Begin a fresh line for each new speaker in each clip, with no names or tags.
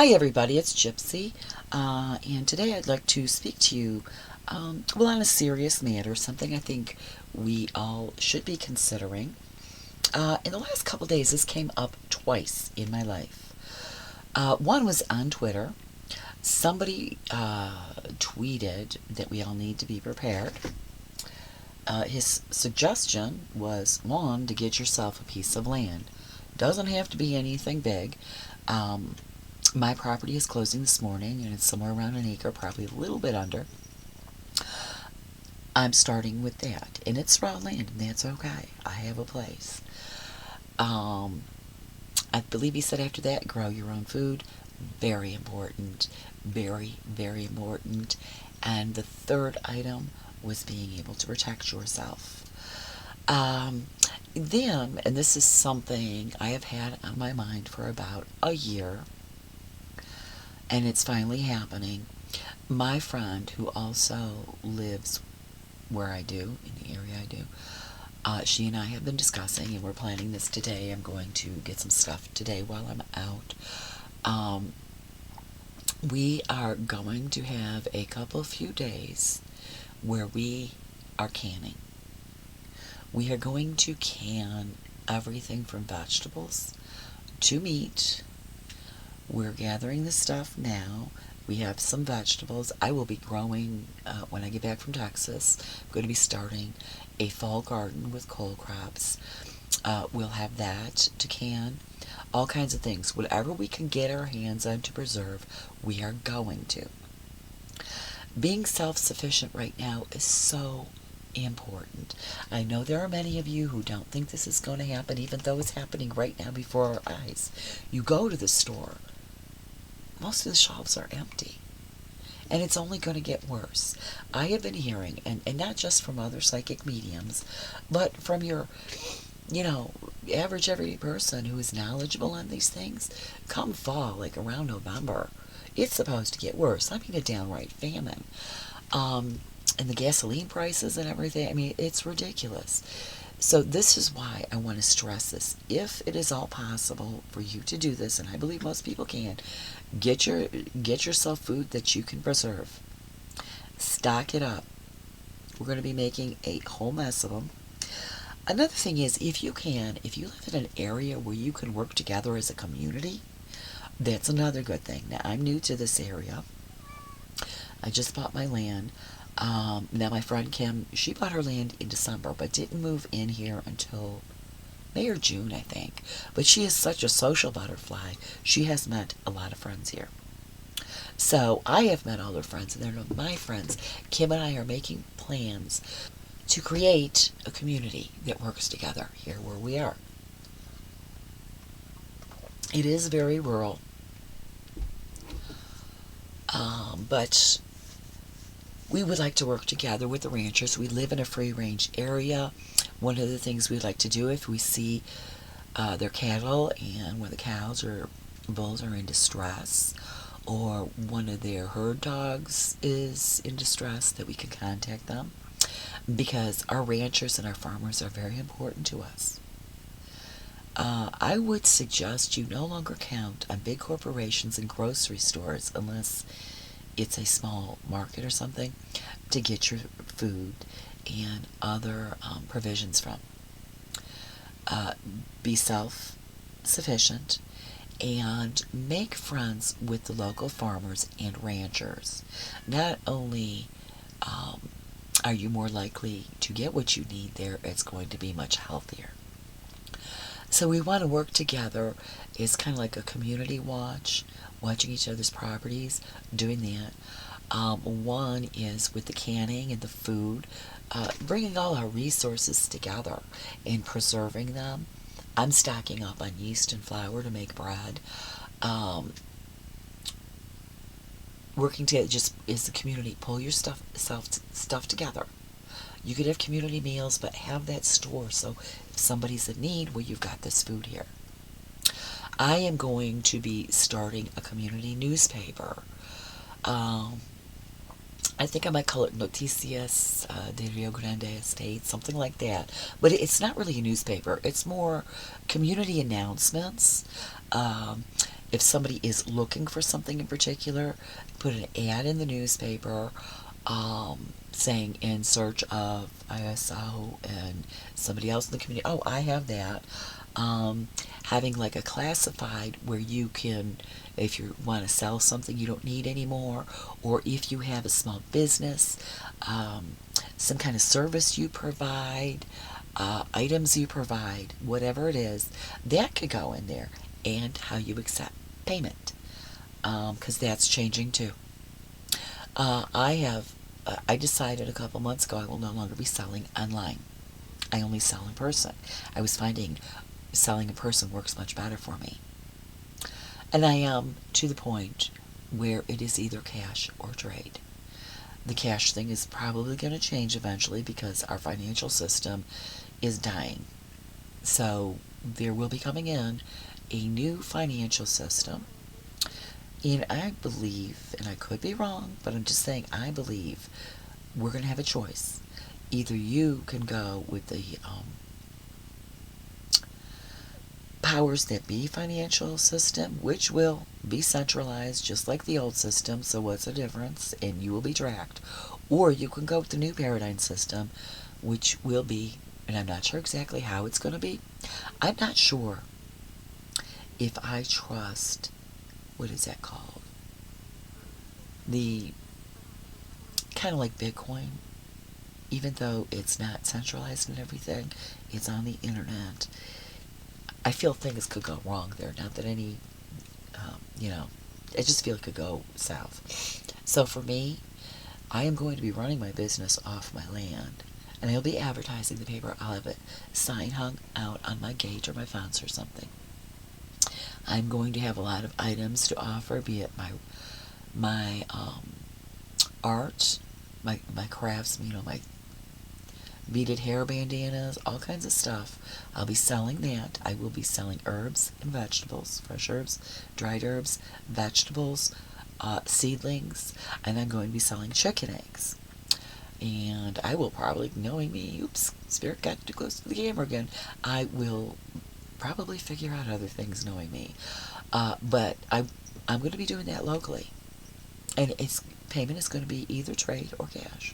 Hi everybody, it's Gypsy, and today I'd like to speak to you, on a serious matter, something I think we all should be considering. In the last couple days, this came up twice in my life. One was on Twitter. Somebody tweeted that we all need to be prepared. His suggestion was, one, to get yourself a piece of land. Doesn't have to be anything big. My property is closing this morning, and it's somewhere around an acre, probably a little bit under. I'm starting with that, and it's raw land, and that's okay. I have a place. Um, I believe he said after that, grow your own food. Very important. Very, very important. And the third item was being able to protect yourself. Um, then, and this is something I have had on my mind for about a year, and it's finally happening. My friend, who also lives where I do, in the area I do, she and I have been discussing, and we're planning this today. I'm going to get some stuff today while I'm out. Um, we are going to have a few days where we are canning. We are going to can everything from vegetables to meat. We're gathering the stuff now. We have some vegetables. I will be growing, when I get back from Texas, I'm going to be starting a fall garden with cole crops. We'll have that to can. All kinds of things. Whatever we can get our hands on to preserve, we are going to. Being self-sufficient right now is so important. I know there are many of you who don't think this is going to happen, even though it's happening right now before our eyes. You go to the store, most of the shelves are empty. And it's only going to get worse. I have been hearing, and not just from other psychic mediums, but from your, average everyday person who is knowledgeable on these things, come fall, like around November, it's supposed to get worse. I mean, a downright famine. And the gasoline prices and everything, I mean, it's ridiculous. So this is why I want to stress this. If it is all possible for you to do this, and I believe most people can, get yourself food that you can preserve. Stock it up. We're going to be making a whole mess of them. Another thing is, if you live in an area where you can work together as a community, that's another good thing. Now, I'm new to this area. I just bought my land. Now, my friend Kim, she bought her land in December, but didn't move in here until May or June, I think. But she is such a social butterfly. She has met a lot of friends here. So I have met all her friends, and they're my friends. Kim and I are making plans to create a community that works together here where we are. It is very rural, but we would like to work together with the ranchers. We live in a free-range area. One of the things we'd like to do, if we see their cattle and one of the cows or bulls are in distress, or one of their herd dogs is in distress, that we can contact them, because our ranchers and our farmers are very important to us. I would suggest you no longer count on big corporations and grocery stores, unless it's a small market or something, to get your food and other provisions from. Be self-sufficient and make friends with the local farmers and ranchers. Not only are you more likely to get what you need there, it's going to be much healthier. So we want to work together. It's kind of like a community watch, watching each other's properties, doing that. One is with the canning and the food, bringing all our resources together and preserving them. I'm stocking up on yeast and flour to make bread. Working together just is the community. Pull your stuff together. You could have community meals, but have that store, so if somebody's in need, well, you've got this food here. I am going to be starting a community newspaper. I think I might call it Noticias de Rio Grande Estate, something like that. But it's not really a newspaper. It's more community announcements. if somebody is looking for something in particular, put an ad in the newspaper saying in search of ISO, and somebody else in the community, oh, I have that. Having like a classified where you can, if you want to sell something you don't need anymore, or if you have a small business, some kind of service you provide, items you provide, whatever it is, that could go in there, and how you accept payment, because that's changing too. I decided a couple months ago I will no longer be selling online. I only sell in person. I was finding selling in person works much better for me. And I am to the point where it is either cash or trade. The cash thing is probably going to change eventually because our financial system is dying. So there will be coming in a new financial system. And I believe, and I could be wrong, but I'm just saying I believe we're going to have a choice. Either you can go with the powers that be financial system, which will be centralized just like the old system, so what's the difference? And you will be tracked. Or you can go with the new paradigm system, which will be, and I'm not sure exactly how it's going to be. I'm not sure if I trust, what is that called? The kind of like Bitcoin, even though it's not centralized and everything, it's on the internet. I feel things could go wrong there. Not that any, I just feel it could go south. So for me, I am going to be running my business off my land, and I'll be advertising the paper. I'll have a sign hung out on my gate or my fence or something. I'm going to have a lot of items to offer, be it my art, my crafts, my beaded hair bandanas, all kinds of stuff. I'll be selling that. I will be selling herbs and vegetables, fresh herbs, dried herbs, vegetables, seedlings, and I'm going to be selling chicken eggs. And I will probably, knowing me, oops, Spirit got too close to the camera again, I will probably figure out other things knowing me. But I'm going to be doing that locally. And payment is going to be either trade or cash.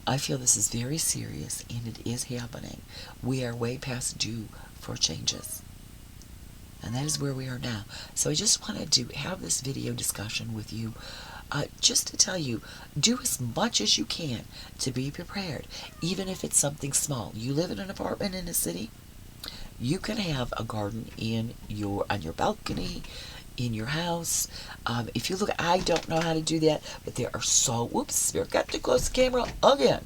I feel this is very serious, and it is happening. We are way past due for changes. And that is where we are now. So I just wanted to have this video discussion with you, just to tell you, do as much as you can to be prepared, even if it's something small. You live in an apartment in a city, you can have a garden on your balcony, in your house. If you look, I don't know how to do that, but there are whoops, Spirit got too close to the camera again.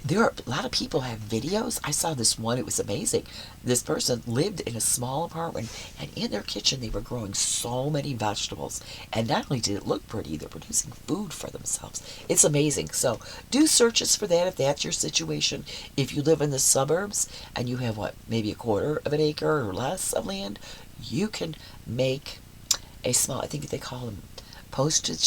There are a lot of people have videos. I saw this one, it was amazing. This person lived in a small apartment, and in their kitchen they were growing so many vegetables. And not only did it look pretty, they're producing food for themselves. It's amazing. So do searches for that if that's your situation. If you live in the suburbs and you have maybe a quarter of an acre or less of land, you can make a small, I think they call them postage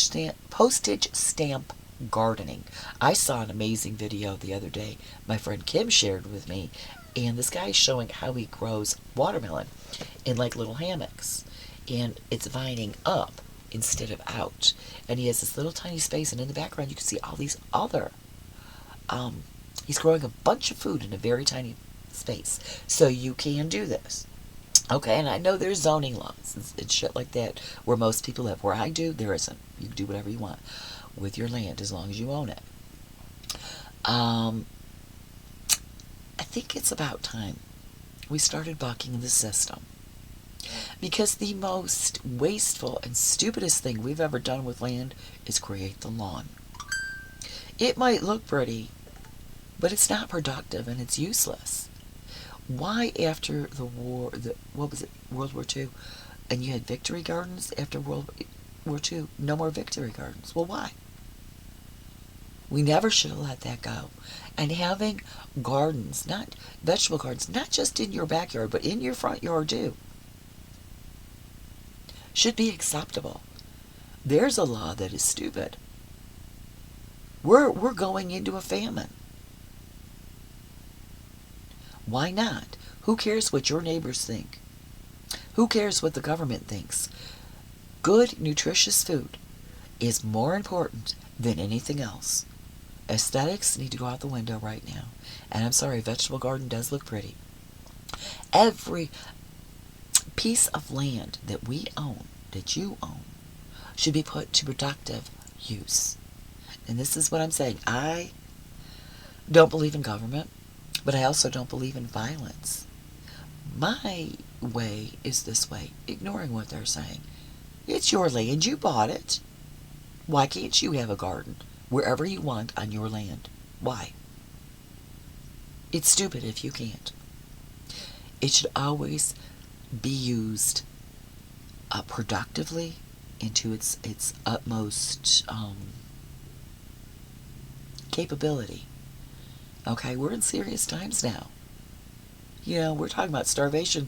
stamp gardening. I saw an amazing video the other day my friend Kim shared with me, and this guy is showing how he grows watermelon in like little hammocks, and it's vining up instead of out, and he has this little tiny space, and in the background you can see all these other he's growing a bunch of food in a very tiny space. So you can do this. Okay, and I know there's zoning laws and shit like that where most people live. Where I do, there isn't. You can do whatever you want with your land as long as you own it. I think it's about time we started bucking the system. Because the most wasteful and stupidest thing we've ever done with land is create the lawn. It might look pretty, but it's not productive and it's useless. Why after the war, World War II, and you had victory gardens after World War II, no more victory gardens? Well, why? We never should have let that go. And having gardens, not vegetable gardens, not just in your backyard, but in your front yard too, should be acceptable. There's a law that is stupid. We're going into a famine. Why not? Who cares what your neighbors think? Who cares what the government thinks? Good, nutritious food is more important than anything else. Aesthetics need to go out the window right now. And I'm sorry, vegetable garden does look pretty. Every piece of land that we own, that you own, should be put to productive use. And this is what I'm saying. I don't believe in government, but I also don't believe in violence. My way is this way, ignoring what they're saying. It's your land. You bought it. Why can't you have a garden wherever you want on your land? Why? It's stupid if you can't. It should always be used productively into its utmost capability. Okay, we're in serious times now. You know, we're talking about starvation.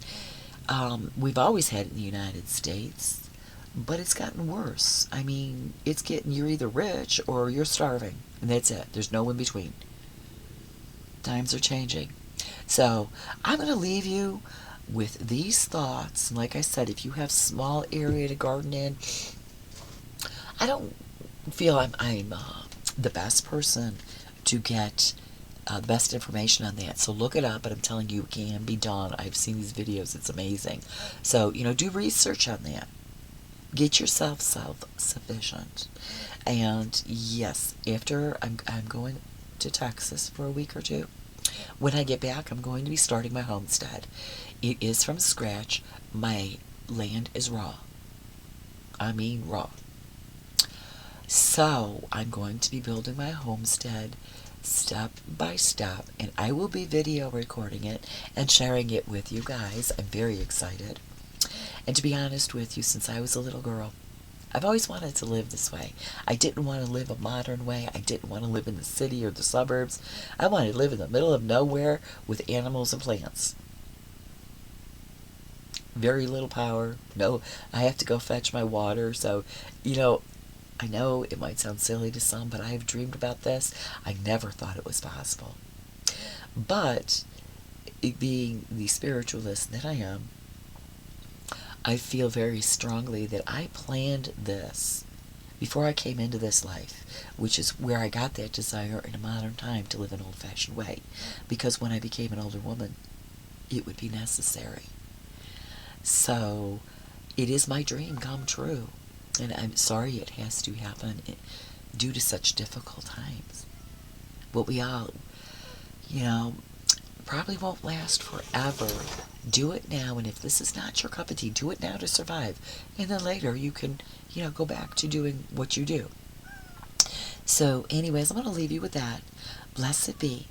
We've always had it in the United States, but it's gotten worse. I mean, you're either rich or you're starving, and that's it. There's no in between. Times are changing. So, I'm going to leave you with these thoughts. And like I said, if you have small area to garden in, I don't feel I'm the best person to get the best information on that. So look it up, but I'm telling you, it can be done. I've seen these videos. It's amazing. So, do research on that. Get yourself self-sufficient. And yes, after I'm going to Texas for a week or two. When I get back, I'm going to be starting my homestead. It is from scratch. My land is raw. I mean raw. So, I'm going to be building my homestead step by step, and I will be video recording it and sharing it with you guys. I'm very excited. And to be honest with you, since I was a little girl, I've always wanted to live this way. I didn't want to live a modern way. I didn't want to live in the city or the suburbs. I wanted to live in the middle of nowhere with animals and plants. Very little power. No, I have to go fetch my water. So, I know it might sound silly to some, but I have dreamed about this. I never thought it was possible. But, being the spiritualist that I am, I feel very strongly that I planned this before I came into this life, which is where I got that desire in a modern time to live an old-fashioned way. Because when I became an older woman, it would be necessary. So, it is my dream come true. And I'm sorry it has to happen due to such difficult times. But we all, probably won't last forever. Do it now, and if this is not your cup of tea, do it now to survive. And then later you can, go back to doing what you do. So, anyways, I'm going to leave you with that. Blessed be.